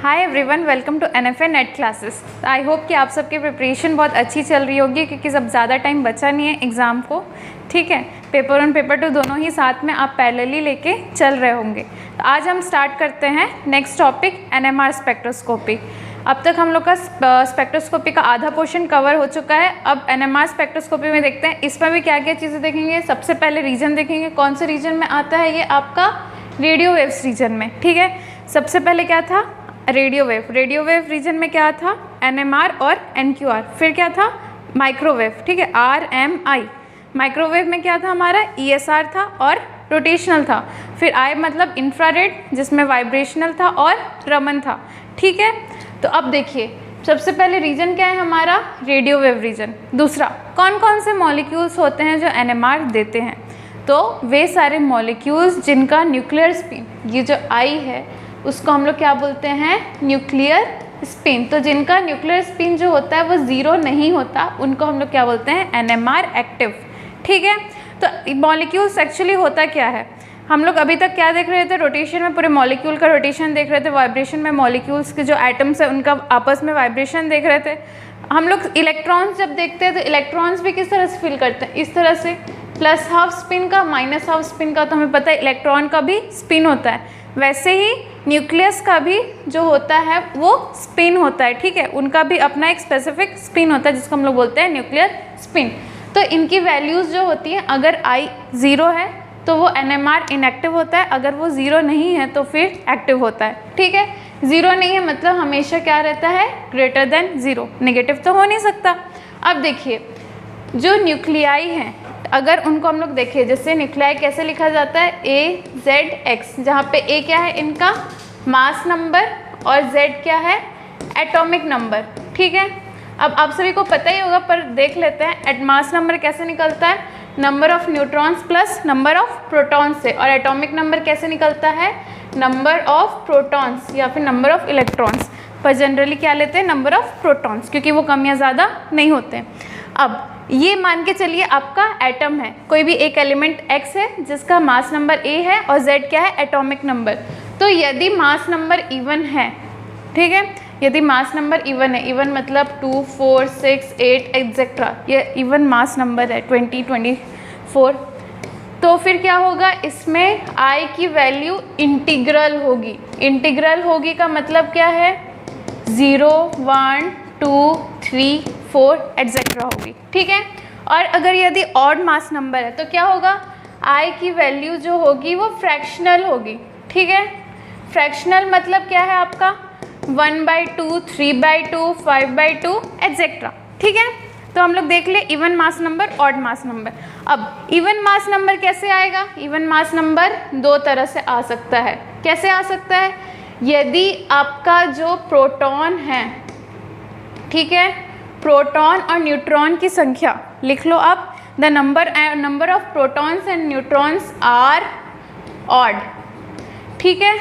Hi everyone, welcome to NFA net classes. I hope कि आप सबकी प्रिपरेशन बहुत अच्छी चल रही होगी क्योंकि सब ज़्यादा टाइम बचा नहीं है एग्ज़ाम को। ठीक है, पेपर 1 पेपर 2 दोनों ही साथ में आप पैरेलली लेके चल रहे होंगे। तो आज हम स्टार्ट करते हैं नेक्स्ट टॉपिक NMR स्पेक्ट्रोस्कोपी। अब तक हम लोग का स्पेक्ट्रोस्कोपी का आधा पोर्शन कवर हो चुका है। अब NMR स्पेक्ट्रोस्कोपी में देखते हैं इसमें भी क्या क्या चीज़ें देखेंगे। सबसे पहले रीजन देखेंगे, कौन से रीजन में आता है ये आपका रेडियो वेव्स रीजन में। ठीक है, सबसे पहले क्या था रेडियो वेव रीजन में क्या था NMR और NQR। फिर क्या था माइक्रोवेव, ठीक है RMI। माइक्रोवेव में क्या था हमारा ESR था और रोटेशनल था। फिर I मतलब इंफ्रारेड जिसमें वाइब्रेशनल था और रमन था। ठीक है, तो अब देखिए सबसे पहले रीजन क्या है हमारा रेडियो वेव रीजन। दूसरा कौन कौन से मॉलिक्यूल्स होते हैं जो NMR देते हैं, तो वे सारे मॉलिक्यूल्स जिनका न्यूक्लियर स्पिन ये जो I है उसको हम लोग क्या बोलते हैं न्यूक्लियर स्पिन। तो जिनका न्यूक्लियर स्पिन जो होता है वो ज़ीरो नहीं होता उनको हम लोग क्या बोलते हैं NMR एक्टिव। ठीक है, तो मॉलिक्यूल्स एक्चुअली होता क्या है, हम लोग अभी तक क्या देख रहे थे रोटेशन में पूरे मॉलिक्यूल का रोटेशन देख रहे थे, वाइब्रेशन में मॉलिक्यूल्स के जो एटम्स है उनका आपस में वाइब्रेशन देख रहे थे। हम लोग इलेक्ट्रॉन्स जब देखते हैं तो इलेक्ट्रॉन्स भी किस तरह से फील करते हैं, इस तरह से प्लस हाफ स्पिन का माइनस हाफ स्पिन का। तो हमें पता है इलेक्ट्रॉन का भी स्पिन होता है, वैसे ही न्यूक्लियस का भी जो होता है वो स्पिन होता है। ठीक है, उनका भी अपना एक स्पेसिफिक स्पिन होता है जिसको हम लोग बोलते हैं न्यूक्लियर स्पिन। तो इनकी वैल्यूज़ जो होती हैं, अगर I 0 है तो वो NMR इनएक्टिव होता है, अगर वो 0 नहीं है तो फिर एक्टिव होता है। ठीक है, 0 नहीं है मतलब हमेशा क्या रहता है ग्रेटर देन 0, नेगेटिव तो हो नहीं सकता। अब देखिए जो न्यूक्लियाई हैं अगर उनको हम लोग देखें, जैसे न्यूक्लियाई कैसे लिखा जाता है AZX, जहाँ पे A क्या है इनका मास नंबर और Z क्या है एटॉमिक नंबर। ठीक है, अब आप सभी को पता ही होगा पर देख लेते हैं मास नंबर कैसे निकलता है, number of neutrons plus number of protons से, और एटॉमिक नंबर कैसे निकलता है नंबर ऑफ प्रोटॉन्स या फिर नंबर ऑफ इलेक्ट्रॉन्स, पर जनरली क्या लेते हैं नंबर ऑफ प्रोटॉन्स क्योंकि वो कम या ज़्यादा नहीं होते। अब ये मान के चलिए आपका एटम है, कोई भी एक एलिमेंट X है जिसका मास नंबर A है और Z क्या है एटॉमिक नंबर। तो यदि मास नंबर इवन है, ठीक है, यदि मास नंबर इवन है, इवन मतलब 2, 4, 6, 8 एक्सेट्रा, ये इवन मास नंबर है 20, 24, तो फिर क्या होगा इसमें I की वैल्यू इंटीग्रल होगी। इंटीग्रल होगी का मतलब क्या है 0, 1, 2, 3, 4 एक्सेट्रा होगी। ठीक है, और अगर यदि ऑड मास नंबर है तो क्या होगा I की वैल्यू जो होगी वो फ्रैक्शनल होगी। ठीक है, फ्रैक्शनल मतलब क्या है आपका 1/2, 3/2, 5/2 एक्सेट्रा। ठीक है, तो हम लोग देख ले even mass number odd mass number. अब इवन मास नंबर कैसे आएगा, इवन मास नंबर दो तरह से आ सकता है। कैसे आ सकता है, यदि आपका जो प्रोटॉन है, ठीक है, प्रोटॉन और न्यूट्रॉन की संख्या लिख लो आप, the number of protons and neutrons are odd. ठीक है,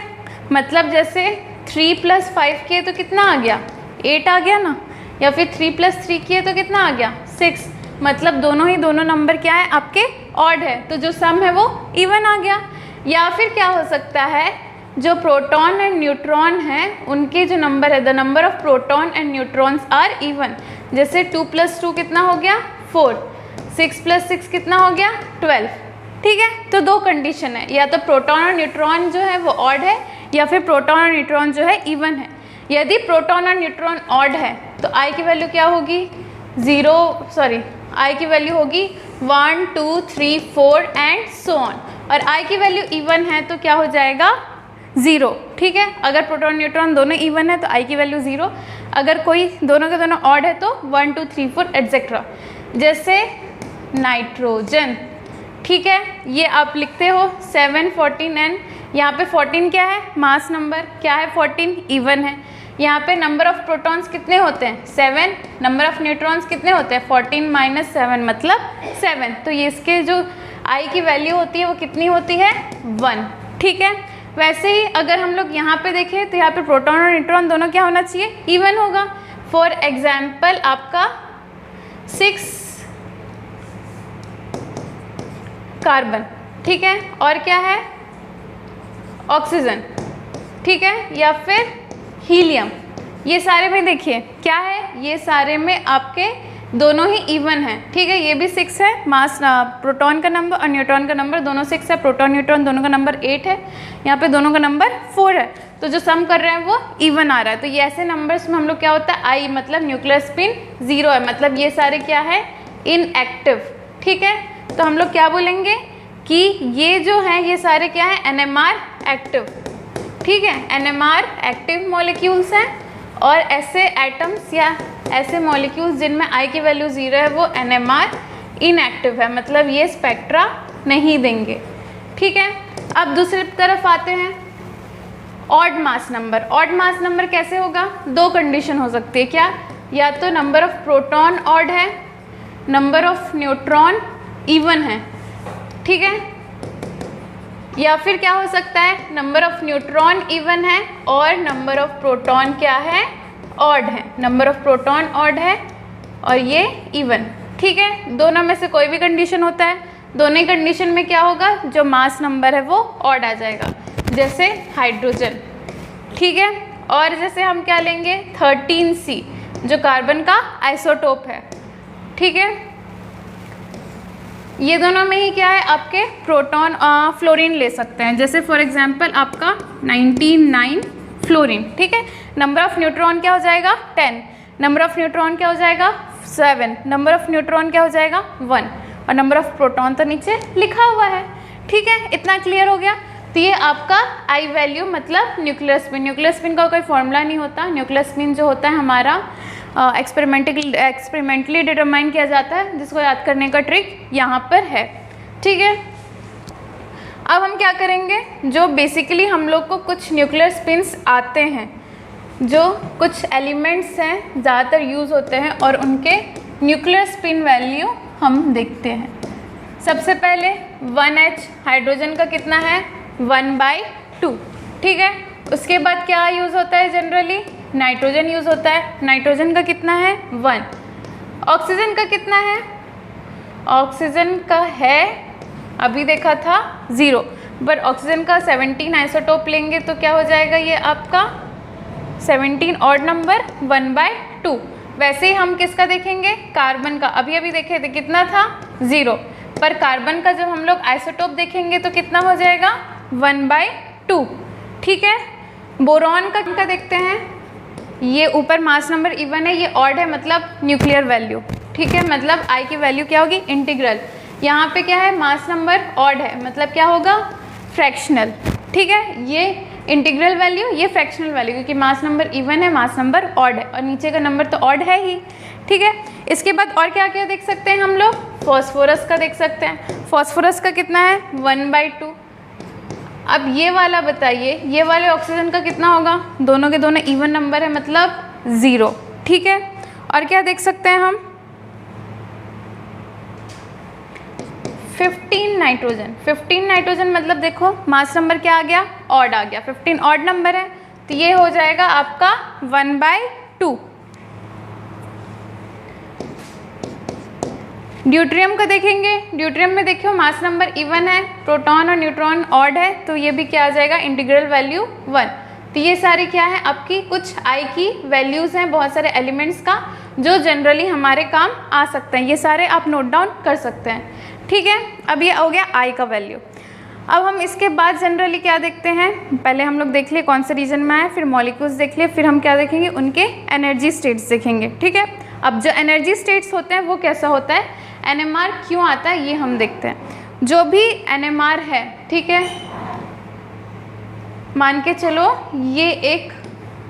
मतलब जैसे 3 + 5 किए तो कितना आ गया 8 आ गया ना, या फिर 3 + 3 किए तो कितना आ गया 6, मतलब दोनों नंबर क्या है आपके ऑड है, तो जो सम है वो इवन आ गया। या फिर क्या हो सकता है जो प्रोटॉन एंड न्यूट्रॉन हैं उनके जो नंबर है the number of proton and neutrons are even, जैसे 2 + 2 कितना हो गया 4, 6 + 6 कितना हो गया 12। ठीक है, तो दो कंडीशन है, या तो प्रोटॉन और न्यूट्रॉन जो है वो ऑड है या फिर प्रोटॉन और न्यूट्रॉन जो है इवन है। यदि प्रोटॉन और न्यूट्रॉन ऑड है तो I की वैल्यू क्या होगी I की वैल्यू होगी 1, 2, 3, 4 एंड सो ऑन, और I की वैल्यू इवन है तो क्या हो जाएगा 0। ठीक है, अगर प्रोटॉन न्यूट्रॉन दोनों इवन है तो I की वैल्यू 0, अगर कोई दोनों के दोनों ऑड है तो 1, 2, 3, 4 एक्सेट्रा। जैसे नाइट्रोजन, ठीक है, ये आप लिखते हो 7, 14 एंड यहाँ पे 14 क्या है मास नंबर, क्या है 14 इवन है। यहाँ पे नंबर ऑफ प्रोटॉन्स कितने होते हैं 7, नंबर ऑफ न्यूट्रॉन्स कितने होते हैं 14 - 7 मतलब 7, तो ये इसके जो I की वैल्यू होती है वो कितनी होती है 1। ठीक है, वैसे ही अगर हम लोग यहाँ पे देखें तो यहाँ पे प्रोटॉन और न्यूट्रॉन दोनों क्या होना चाहिए इवन होगा। फॉर एग्जाम्पल आपका 6 कार्बन, ठीक है, और क्या है ऑक्सीजन, ठीक है, या फिर हीलियम। ये सारे में देखिए क्या है, ये सारे में आपके दोनों ही इवन है, ठीक है। ये भी 6 है, मास प्रोटॉन का नंबर और न्यूट्रॉन का नंबर दोनों 6 है, प्रोटॉन न्यूट्रॉन दोनों का नंबर 8 है, यहाँ पे दोनों का नंबर 4 है, तो जो सम कर रहे हैं वो इवन आ रहा है। तो ये ऐसे नंबर्स में हम लोग क्या होता है, आई मतलब न्यूक्लियर स्पिन 0 है, मतलब ये सारे क्या है, इनएक्टिव, ठीक है। तो हम लोग क्या बोलेंगे कि ये जो है ये सारे क्या है, एनएमआर एक्टिव, ठीक है, एनएमआर एक्टिव मॉलिक्यूल्स हैं। और ऐसे एटम्स या ऐसे मॉलिक्यूल्स जिनमें आई की वैल्यू 0 है वो एनएमआर इनएक्टिव है, मतलब ये स्पेक्ट्रा नहीं देंगे, ठीक है। अब दूसरी तरफ आते हैं, odd mass number. Odd mass number कैसे होगा, दो कंडीशन हो सकती है, क्या, या तो नंबर ऑफ प्रोटॉन ऑड है, नंबर ऑफ न्यूट्रॉन इवन है, ठीक है, या फिर क्या हो सकता है, नंबर ऑफ न्यूट्रॉन इवन है और नंबर ऑफ प्रोटॉन क्या है, ऑड है, नंबर ऑफ प्रोटॉन ऑड है और ये इवन, ठीक है। दोनों में से कोई भी कंडीशन होता है, दोनों ही कंडीशन में क्या होगा, जो मास नंबर है वो ऑड आ जाएगा, जैसे हाइड्रोजन, ठीक है। और जैसे हम क्या लेंगे 13C जो कार्बन का आइसोटोप है, ठीक है। ये दोनों में ही क्या है, आपके प्रोटॉन फ्लोरीन ले सकते हैं, जैसे फॉर एग्जांपल आपका 99 फ्लोरीन, ठीक है। नंबर ऑफ न्यूट्रॉन क्या हो जाएगा 10, नंबर ऑफ न्यूट्रॉन क्या हो जाएगा 7, नंबर ऑफ न्यूट्रॉन क्या हो जाएगा 1 और नंबर ऑफ प्रोटॉन तो नीचे लिखा हुआ है, ठीक है। इतना क्लियर हो गया। तो ये आपका आई वैल्यू मतलब न्यूक्लियर स्पिन। न्यूक्लियर स्पिन का कोई फॉर्मूला नहीं होता, न्यूक्लियर स्पिन जो होता है हमारा एक्सपेरिमेंटली डिटरमाइन किया जाता है, जिसको याद करने का ट्रिक यहाँ पर है, ठीक है। अब हम क्या करेंगे, जो बेसिकली हम लोग को कुछ न्यूक्लियर स्पिन्स आते हैं, जो कुछ एलिमेंट्स हैं ज़्यादातर यूज़ होते हैं और उनके न्यूक्लियर स्पिन वैल्यू हम देखते हैं। सबसे पहले 1H हाइड्रोजन का कितना है 1/2, ठीक है। उसके बाद क्या यूज़ होता है, जनरली नाइट्रोजन यूज़ होता है, नाइट्रोजन का कितना है 1। ऑक्सीजन का कितना है, ऑक्सीजन का है अभी देखा था 0, पर ऑक्सीजन का 17 आइसोटोप लेंगे तो क्या हो जाएगा, ये आपका 17 ऑड नंबर 1/2। वैसे ही हम किसका देखेंगे, कार्बन का, अभी अभी देखे थे कितना था 0, पर कार्बन का जब हम लोग आइसोटोप देखेंगे तो कितना हो जाएगा 1/2, ठीक है। बोरॉन का देखते हैं, ये ऊपर मास नंबर इवन है, ये ऑड है मतलब न्यूक्लियर वैल्यू, ठीक है, मतलब आई की वैल्यू क्या होगी इंटीग्रल। यहाँ पे क्या है, मास नंबर ऑड है मतलब क्या होगा फ्रैक्शनल, ठीक है। ये इंटीग्रल वैल्यू, ये फ्रैक्शनल वैल्यू, क्योंकि मास नंबर इवन है, मास नंबर ऑड है और नीचे का नंबर तो ऑड है ही, ठीक है। इसके बाद और क्या क्या देख सकते हैं हम लोग, फॉस्फोरस का देख सकते हैं। फॉस्फोरस का कितना है 1/2। अब ये वाला बताइए, ये वाले ऑक्सीजन का कितना होगा, दोनों के दोनों इवन नंबर है मतलब 0, ठीक है। और क्या देख सकते हैं हम 15 नाइट्रोजन। 15 नाइट्रोजन मतलब देखो मास नंबर क्या आ गया, ऑड आ गया, 15 ऑड नंबर है तो ये हो जाएगा आपका 1/2। ड्यूट्रियम का देखेंगे, ड्यूट्रियम में देखियो मास नंबर इवन है, प्रोटॉन और न्यूट्रॉन ऑड है, तो ये भी क्या आ जाएगा इंटीग्रल वैल्यू 1। तो ये सारी क्या है आपकी कुछ आई की वैल्यूज़ हैं, बहुत सारे एलिमेंट्स का जो जनरली हमारे काम आ सकते हैं, ये सारे आप नोट डाउन कर सकते हैं, ठीक है। अब ये हो गया आई का वैल्यू। अब हम इसके बाद जनरली क्या देखते हैं, पहले हम लोग देख लिए कौन से रीजन में आए, फिर मॉलिक्यूल्स देख लिए, फिर हम क्या देखेंगे उनके एनर्जी स्टेट्स देखेंगे, ठीक है। अब जो एनर्जी स्टेट्स होते हैं वो कैसा होता है, एनएमआर क्यों आता है ये हम देखते हैं। जो भी एनएमआर है, ठीक है, मान के चलो ये एक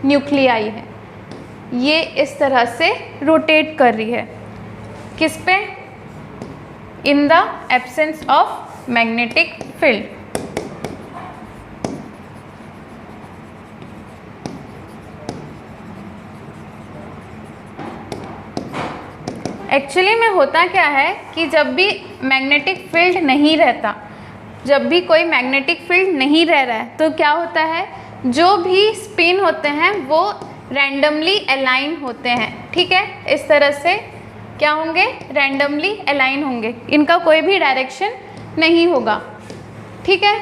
न्यूक्लियाई है, ये इस तरह से रोटेट कर रही है, किस पे, in the absence of magnetic field. Actually में होता क्या है कि जब भी मैग्नेटिक फील्ड नहीं रहता, जब भी कोई मैग्नेटिक फील्ड नहीं रह रहा है तो क्या होता है, जो भी स्पिन होते हैं वो रैंडमली अलाइन होते हैं, ठीक है। इस तरह से क्या होंगे, रैंडमली अलाइन होंगे, इनका कोई भी डायरेक्शन नहीं होगा, ठीक है।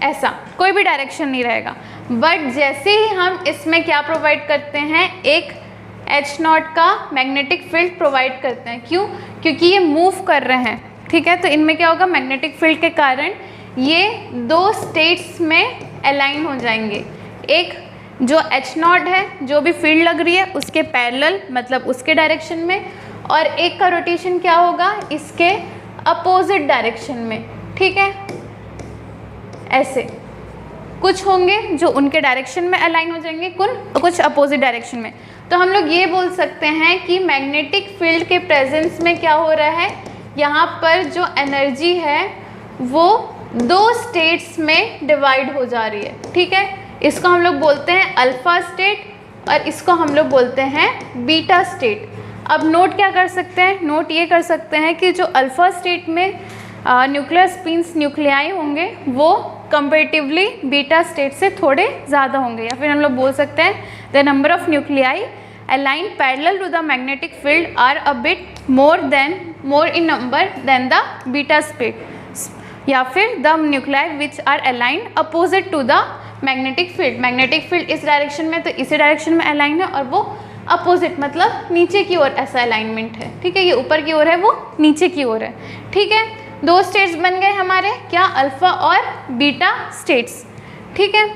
ऐसा कोई भी डायरेक्शन नहीं रहेगा। बट जैसे ही हम इसमें क्या प्रोवाइड करते हैं, एक H नॉट का मैग्नेटिक फील्ड प्रोवाइड करते हैं। क्यों? क्योंकि ये मूव कर रहे हैं, ठीक है। तो इनमें क्या होगा, मैग्नेटिक फील्ड के कारण ये दो स्टेट्स में अलाइन हो जाएंगे। एक जो H नॉट है, जो भी फील्ड लग रही है उसके पैरेलल, मतलब उसके डायरेक्शन में, और एक का रोटेशन क्या होगा, इसके अपोजिट डायरेक्शन में, ठीक है। ऐसे कुछ होंगे जो उनके डायरेक्शन में अलाइन हो जाएंगे, कुछ अपोजिट डायरेक्शन में। तो हम लोग ये बोल सकते हैं कि मैग्नेटिक फील्ड के प्रेजेंस में क्या हो रहा है, यहाँ पर जो एनर्जी है वो दो स्टेट्स में डिवाइड हो जा रही है, ठीक है। इसको हम लोग बोलते हैं अल्फा स्टेट और इसको हम लोग बोलते हैं बीटा स्टेट। अब नोट क्या कर सकते हैं, नोट ये कर सकते हैं कि जो अल्फा स्टेट में न्यूक्लियर स्पिन्स, न्यूक्लियाई होंगे वो कंपेरेटिवली बीटा स्टेट से थोड़े ज़्यादा होंगे, या फिर हम लोग बोल सकते हैं the number of nuclei align parallel to the magnetic field are a bit more in number than the beta state, या फिर the nuclei which are align opposite to the magnetic field. Magnetic field इस direction में तो इसी direction में align है, और वो अपोजिट मतलब नीचे की ओर ऐसा अलाइनमेंट है, ठीक है। ये ऊपर की ओर है, वो नीचे की ओर है, ठीक है। दो स्टेट्स बन गए हमारे, क्या, अल्फा और बीटा स्टेट्स, ठीक है।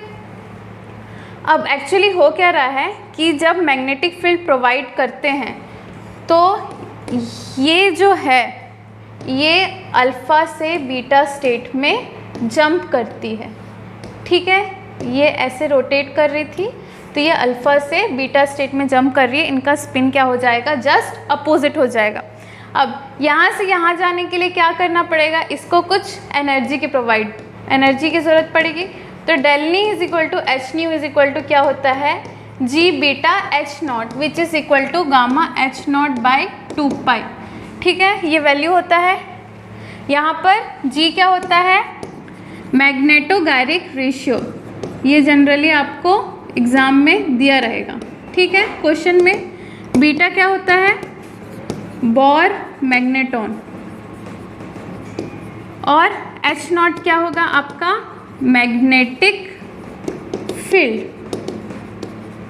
अब एक्चुअली हो क्या रहा है कि जब मैग्नेटिक फील्ड प्रोवाइड करते हैं तो ये जो है ये अल्फ़ा से बीटा स्टेट में जंप करती है, ठीक है। ये ऐसे रोटेट कर रही थी तो ये अल्फ़ा से बीटा स्टेट में जंप कर रही है, इनका स्पिन क्या हो जाएगा, जस्ट अपोजिट हो जाएगा। अब यहाँ से यहाँ जाने के लिए क्या करना पड़ेगा, इसको कुछ एनर्जी की ज़रूरत पड़ेगी। तो del E is equal to H nu is equal to क्या होता है, G beta H not which is equal to gamma H not by 2 pi, ठीक है। ये वैल्यू होता है। यहाँ पर जी क्या होता है, मैग्नेटोगायरिक रेशियो, ये जनरली आपको एग्ज़ाम में दिया रहेगा, ठीक है, क्वेश्चन में। बीटा क्या होता है, बोर मैग्नेटॉन, और एच नॉट क्या होगा आपका, मैग्नेटिक फील्ड,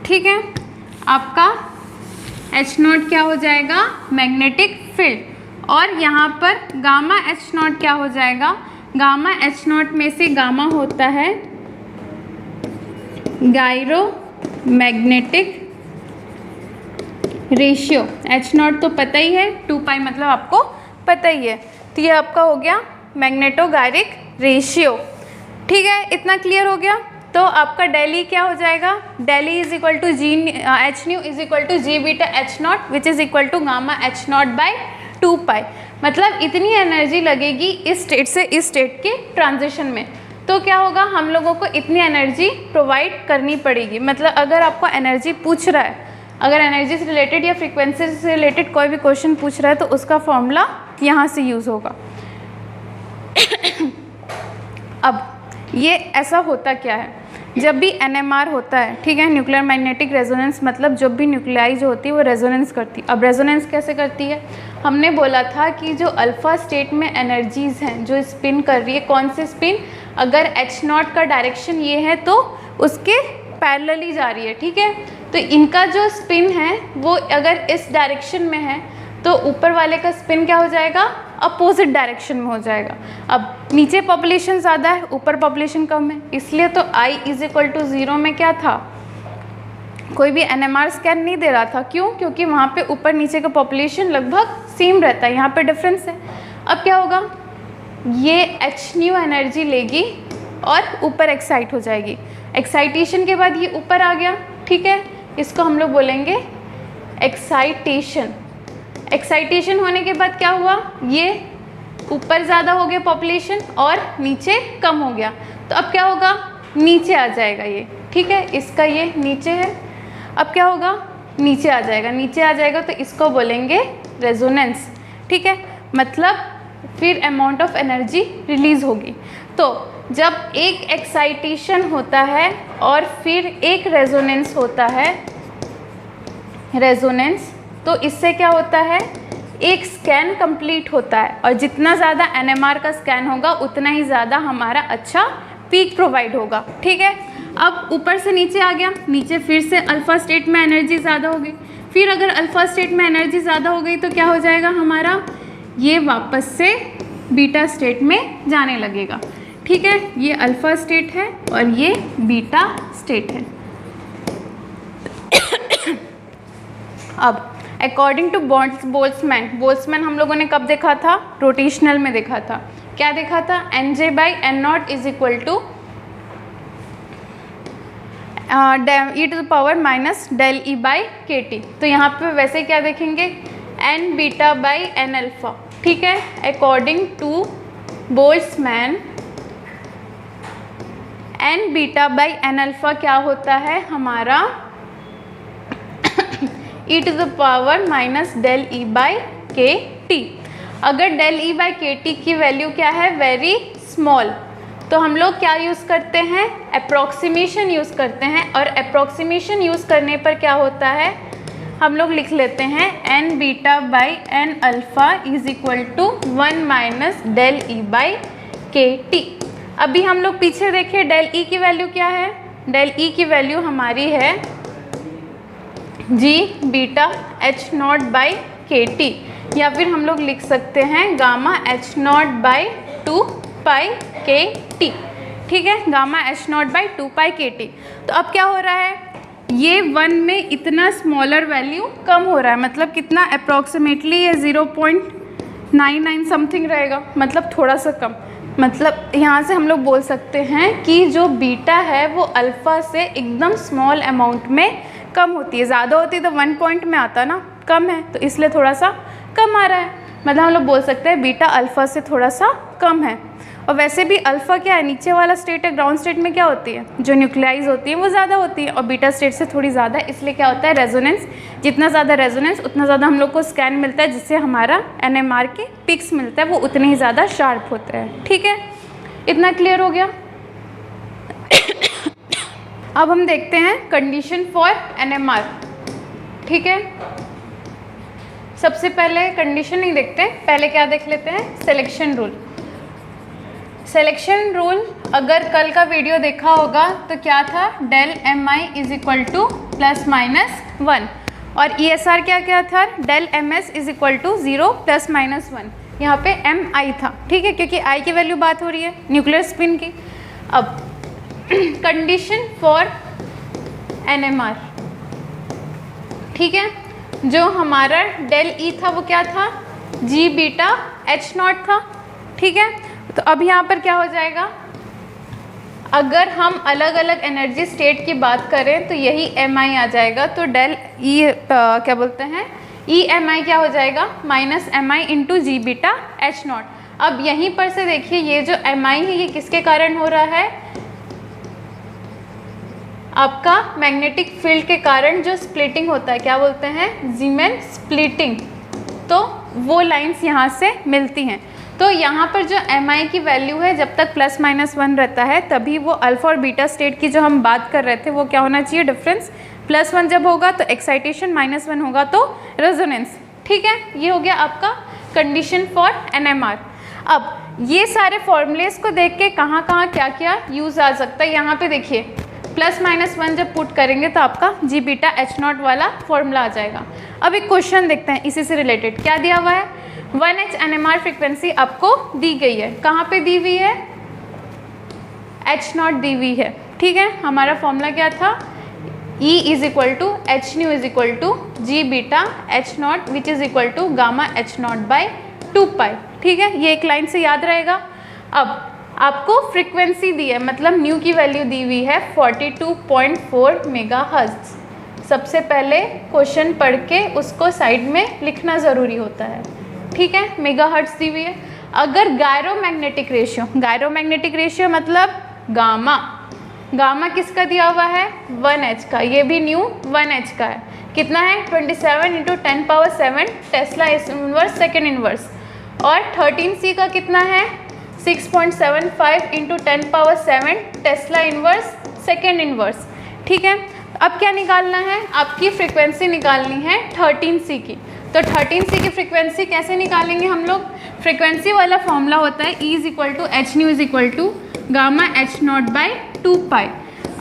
ठीक है। आपका एच नॉट क्या हो जाएगा, मैग्नेटिक फील्ड, और यहाँ पर गामा एच नॉट क्या हो जाएगा, गामा एच नॉट में से गामा होता है gyro magnetic ratio. H not तो पता ही है, 2 पाई मतलब आपको पता ही है। तो ये आपका हो गया मैग्नेटोगायरिक रेशियो, ठीक है। इतना क्लियर हो गया। तो आपका डेली क्या हो जाएगा, डेली is equal to G H nu is equal to G beta H not which is equal to gamma H not by 2 pi. मतलब इतनी एनर्जी लगेगी इस स्टेट से इस स्टेट के ट्रांजिशन में। तो क्या होगा, हम लोगों को इतनी एनर्जी प्रोवाइड करनी पड़ेगी। मतलब अगर आपको एनर्जी पूछ रहा है, अगर एनर्जी से रिलेटेड या फ्रीक्वेंसी से रिलेटेड कोई भी क्वेश्चन पूछ रहा है तो उसका फॉर्मूला यहाँ से यूज़ होगा। अब ये ऐसा होता क्या है, जब भी NMR होता है, ठीक है, न्यूक्लियर मैग्नेटिक रेजोनेंस, मतलब जब भी न्यूक्लियाई जो होती है वो रेजोनेंस करती है। अब रेजोनेंस कैसे करती है, हमने बोला था कि जो अल्फ़ा स्टेट में एनर्जीज़ हैं जो स्पिन कर रही है, कौन से स्पिन, अगर एच नॉट का डायरेक्शन ये है तो उसके पैरेलली जा रही है, ठीक है। तो इनका जो स्पिन है वो अगर इस डायरेक्शन में है तो ऊपर वाले का स्पिन क्या हो जाएगा, अपोजिट डायरेक्शन में हो जाएगा। अब नीचे पॉपुलेशन ज़्यादा है, ऊपर पॉपुलेशन कम है, इसलिए तो I इज इक्वल टू 0 में क्या था, कोई भी NMR स्कैन नहीं दे रहा था। क्यों, क्योंकि वहाँ पे ऊपर नीचे का पॉपुलेशन लगभग सेम रहता है, यहाँ पे डिफरेंस है। अब क्या होगा, ये एच न्यू एनर्जी लेगी और ऊपर एक्साइट हो जाएगी। एक्साइटेशन के बाद ये ऊपर आ गया, ठीक है, इसको हम लोग बोलेंगे एक्साइटेशन। एक्साइटेशन होने के बाद क्या हुआ, ये ऊपर ज़्यादा हो गया पॉपुलेशन और नीचे कम हो गया। तो अब क्या होगा, नीचे आ जाएगा ये, ठीक है, इसका ये नीचे है। अब क्या होगा, नीचे आ जाएगा, नीचे आ जाएगा तो इसको बोलेंगे रेजोनेंस, ठीक है। मतलब फिर अमाउंट ऑफ एनर्जी रिलीज़ होगी। तो जब एक एक्साइटेशन होता है और फिर एक रेजोनेंस होता है, रेजोनेंस, तो इससे क्या होता है, एक स्कैन कंप्लीट होता है, और जितना ज़्यादा NMR का स्कैन होगा उतना ही ज़्यादा हमारा अच्छा पीक प्रोवाइड होगा। ठीक है, अब ऊपर से नीचे आ गया, नीचे फिर से अल्फ़ा स्टेट में एनर्जी ज़्यादा हो गई, फिर अगर अल्फ़ा स्टेट में एनर्जी ज़्यादा हो गई तो क्या हो जाएगा हमारा, ये वापस से बीटा स्टेट में जाने लगेगा। ठीक है, ये अल्फ़ा स्टेट है और ये बीटा स्टेट है। अब अकॉर्डिंग टू बोल्ट्जमैन हम लोगों ने कब देखा था, रोटेशनल में देखा था। क्या देखा था, NJ/N0 is equal to e⁻⁻∆E/kT। तो यहाँ पे वैसे क्या देखेंगे, N⁻β/N⁻। ठीक है, अकॉर्डिंग टू बोल्ट्जमैन N⁻β/N⁻ क्या होता है हमारा e⁻⁻∆E/kT। अगर ∆E/kT की वैल्यू क्या है, वेरी स्मॉल, तो हम लोग क्या यूज़ करते हैं, अप्रॉक्सीमेशन यूज़ करते हैं। और अप्रॉक्सीमेशन यूज़ करने पर क्या होता है, हम लोग लिख लेते हैं N⁻β/N⁻ is equal to 1 - ∆E/kT। अभी हम लोग पीछे देखिए, ∆E की वैल्यू क्या है, ∆E की वैल्यू हमारी है G⁻H0/kT, या फिर हम लोग लिख सकते हैं Γ⁻H0/2πkT। ठीक है, Γ⁻H0/2πkT। तो अब क्या हो रहा है, ये 1 में इतना स्मॉलर वैल्यू कम हो रहा है, मतलब कितना, अप्रॉक्सीमेटली ये 0.99 समथिंग रहेगा, मतलब थोड़ा सा कम। मतलब यहाँ से हम लोग बोल सकते हैं कि जो बीटा है वो अल्फ़ा से एकदम स्मॉल अमाउंट में कम होती है। ज़्यादा होती तो 1 पॉइंट में आता ना, कम है तो इसलिए थोड़ा सा कम आ रहा है। मतलब हम लोग बोल सकते हैं बीटा अल्फ़ा से थोड़ा सा कम है। और वैसे भी अल्फ़ा क्या है, नीचे वाला स्टेट है, ग्राउंड स्टेट में क्या होती है, जो न्यूक्लियाइज होती है वो ज़्यादा होती है और बीटा स्टेट से थोड़ी ज़्यादा, इसलिए क्या होता है, रेजोनेंस। जितना ज़्यादा रेजोनेंस उतना ज़्यादा हम लोग को स्कैन मिलता है, जिससे हमारा NMR के पिक्स मिलता है वो उतने ही ज़्यादा शार्प होते हैं। ठीक है, इतना क्लियर हो गया। अब हम देखते हैं कंडीशन फॉर NMR। ठीक है, सबसे पहले कंडीशन नहीं देखते, पहले क्या देख लेते हैं, सिलेक्शन रूल। सिलेक्शन रूल अगर कल का वीडियो देखा होगा तो क्या था, ∆Mi इज इक्वल टू ±1 और ESR क्या क्या था, ∆Ms इज इक्वल टू 0 ±1। यहाँ पे Mi था। ठीक है, क्योंकि I की वैल्यू बात हो रही है न्यूक्लियर स्पिन की। अब कंडीशन फॉर NMR। ठीक है, जो हमारा ∆E था वो क्या था, G⁻H0 था। ठीक है, तो अब यहाँ पर क्या हो जाएगा, अगर हम अलग अलग एनर्जी स्टेट की बात करें तो यही Mi आ जाएगा। तो ∆E क्या बोलते हैं, EMI क्या हो जाएगा, -Mi × G⁻H0। अब यहीं पर से देखिए, ये जो Mi है ये किसके कारण हो रहा है, आपका मैग्नेटिक फील्ड के कारण जो स्प्लिटिंग होता है, क्या बोलते हैं, जीमेन स्प्लिटिंग। तो वो लाइंस यहाँ से मिलती हैं। तो यहाँ पर जो Mi की वैल्यू है, जब तक ±1 रहता है तभी वो अल्फ़ा और बीटा स्टेट की जो हम बात कर रहे थे वो क्या होना चाहिए, डिफरेंस। +1 जब होगा तो एक्साइटेशन, -1 होगा तो रेजोनेंस। ठीक है, ये हो गया आपका कंडीशन फॉर NMR। अब ये सारे फॉर्मूलेस को देख के कहाँ कहाँ क्या क्या यूज़ आ सकता है, यहाँ पे देखिए +-1 जब पुट करेंगे तो आपका G⁻H0 वाला फॉर्मूला आ जाएगा। अब एक क्वेश्चन देखते हैं इसी से रिलेटेड, क्या दिया हुआ है, 1H NMR फ्रिक्वेंसी आपको दी गई है, कहाँ पे दी हुई है, H0 दी हुई है। ठीक है, हमारा फॉर्मूला क्या था, E is equal to Hν is equal to G⁻H0 which is equal to Γ⁻H0/2π। ठीक है, ये एक लाइन से याद रहेगा। अब आपको फ्रिक्वेंसी दी है, मतलब न्यू की वैल्यू दी हुई है 42.4 मेगाहर्ट्ज़। सबसे पहले क्वेश्चन पढ़ के उसको साइड में लिखना ज़रूरी होता है। ठीक है, मेगाहर्ट्ज़ दी हुई है। अगर गायरोमैग्नेटिक रेशियो मतलब गामा किसका दिया हुआ है, 1H का, ये भी न्यू 1H का है, कितना है 27 × 10⁻7 टेस्ला इनवर्स सेकेंड इनवर्स। और 13C का कितना है 6.75 × 10⁻7 टेस्ला इनवर्स सेकेंड इनवर्स। ठीक है, अब क्या निकालना है, आपकी फ्रिक्वेंसी निकालनी है 13C की। तो 13C की फ्रिक्वेंसी कैसे निकालेंगे हम लोग, फ्रिक्वेंसी वाला फॉर्मूला होता है E = Hν = gamma H not by 2 पाई।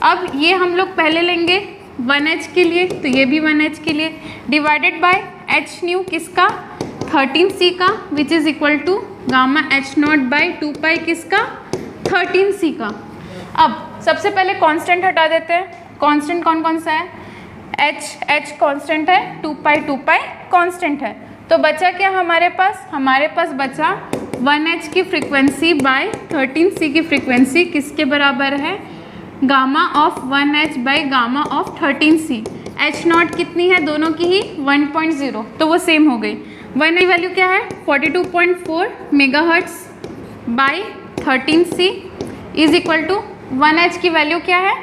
अब ये हम लोग पहले लेंगे 1h के लिए, तो ये भी 1h के लिए डिवाइडेड बाय h न्यू किसका 13c का, which is equal to gamma H not by 2 pi किसका 13c का। अब सबसे पहले कांस्टेंट हटा देते हैं। कांस्टेंट कौन कौन सा है, h कांस्टेंट है, 2 पाई कांस्टेंट है। तो बचा क्या हमारे पास बचा 1h की फ्रीक्वेंसी बाय 13c की फ्रीक्वेंसी किसके बराबर है, gamma of 1h by gamma of 13c। h not कितनी है दोनों की ही 1.0, तो वो सेम हो गई। 1h की वैल्यू क्या है 42.4 megahertz by 13c is equal to 1h की वैल्यू क्या है,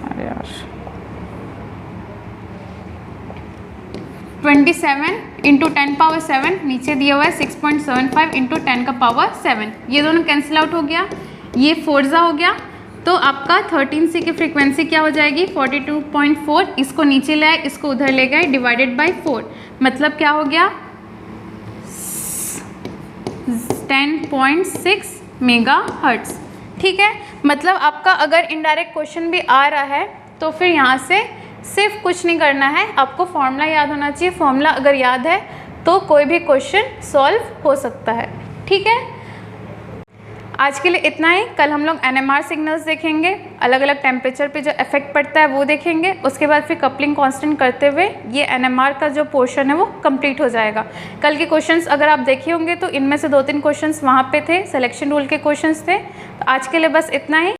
अरे यार 27 इंटू 10 पावर 7, नीचे दिया हुआ है 6.75 इंटू 10 का पावर 7। ये दोनों कैंसिल आउट हो गया, ये 4 हो गया, तो आपका 13c की फ्रीक्वेंसी क्या हो जाएगी 42.4। इसको नीचे ले आए, इसको उधर ले गए, डिवाइडेड बाय 4, मतलब क्या हो गया 10.6 मेगाहर्ट्ज। ठीक है, मतलब आपका अगर इनडायरेक्ट क्वेश्चन भी आ रहा है तो फिर यहाँ से सिर्फ कुछ नहीं करना है, आपको फॉर्मूला याद होना चाहिए। फॉर्मूला अगर याद है तो कोई भी क्वेश्चन सॉल्व हो सकता है। ठीक है, आज के लिए इतना ही। कल हम लोग NMR सिग्नल्स देखेंगे, अलग अलग टेम्परेचर पे जो इफेक्ट पड़ता है वो देखेंगे। उसके बाद फिर कपलिंग कांस्टेंट करते हुए ये NMR का जो पोर्शन है वो कंप्लीट हो जाएगा। कल के क्वेश्चंस अगर आप देखे होंगे तो इनमें से 2-3 क्वेश्चंस वहाँ पे थे, सिलेक्शन रूल के क्वेश्चंस थे। तो आज के लिए बस इतना ही।